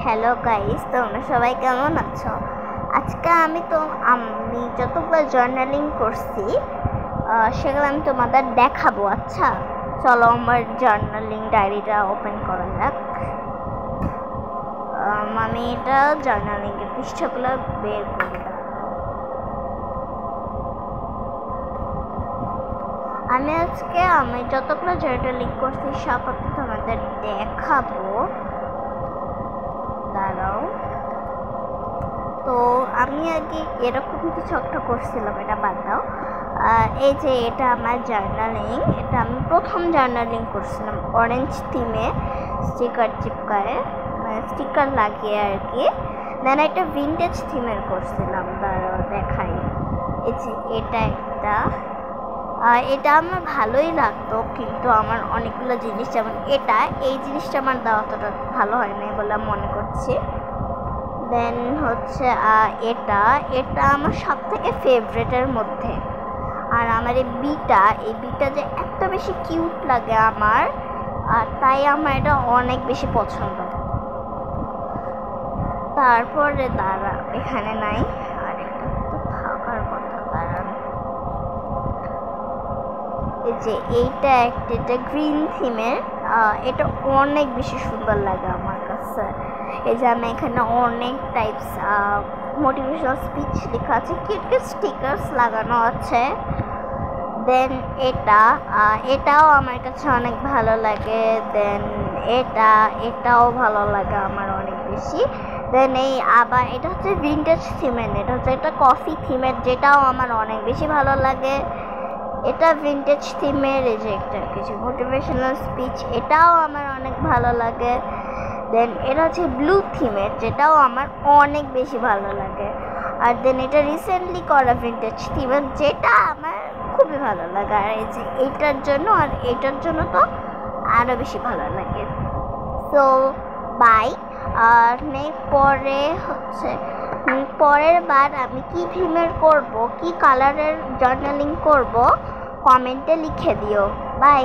Hello guys, তোমরা সবাই কেমন আছো? আজকে আমি যতগুলো জার্নালিং করছি সেগুলো আমি তোমাদের দেখাবো। আচ্ছা চলো আমার জার্নালিং ডায়েরিটা ওপেন করা যাক। আমি এটা জার্নালিংয়ের পৃষ্ঠাগুলো বের করে আমি যতগুলো জার্নালিং করছি সব আমি তোমাদের দেখাবো। দাঁড়াও, তো আমি আগে এরকম কিছু একটা করছিলাম, এটা বাদ দাও। এই যে এটা আমার জার্নালিং, এটা আমি প্রথম জার্নালিং করছিলাম অরেঞ্জ থিমে স্টিকার চিপকায়ে, মানে স্টিকার লাগিয়ে আর কি। দেন একটা ভিন্টেজ থিমের করছিলাম, দাঁড়াও দেখাই। এই যে এটা আমার ভালোই লাগতো, কিন্তু আমার অনেকগুলো জিনিস, যেমন এই জিনিসটা আমার দেওয়া অতটা ভালো হয় না বলে মনে করছি। দেন হচ্ছে এটা আমার সব থেকে ফেভারিটের মধ্যে। আর আমার এই বিটা যে এত বেশি কিউট লাগে আমার, আর তাই আমার এটা অনেক বেশি পছন্দ। তারপরে দাঁড়া, এখানে নাই, আর একটা তো থাকার কথা। দাঁড়ান, এই যে এটা গ্রিন থিমের, এটা অনেক বেশি সুন্দর লাগে আমার কাছে। এই যে আমি এখানে অনেক টাইপস মোটিভেশনাল স্পিচ লেখা আছে, কিউট স্টিকার্স লাগানো আছে। দেন এটাও আমার কাছে অনেক ভালো লাগে। দেন এটাও ভালো লাগে আমার অনেক বেশি। দেন আবার এটা হচ্ছে ভিন্টেজ থিমের, এটা হচ্ছে একটা কফি থিমের, যেটাও আমার অনেক বেশি ভালো লাগে। এটা ভিন্টেজ থিমের, এই যে একটা কিছু মোটিভেশনাল স্পিচ, এটাও আমার অনেক ভালো লাগে। দেন এটা হচ্ছে ব্লু থিমের, যেটাও আমার অনেক বেশি ভালো লাগে। আর দেন এটা রিসেন্টলি করা ভিন্টেজ থিমের, যেটা আমার খুবই ভালো লাগে। আর এই যে এইটার জন্য তো আরও বেশি ভালো লাগে। So by. আর পরের বার আমি কি থিমের করব, কি কালারের জার্নালিং করব, কমেন্টে লিখে দিও। বাই।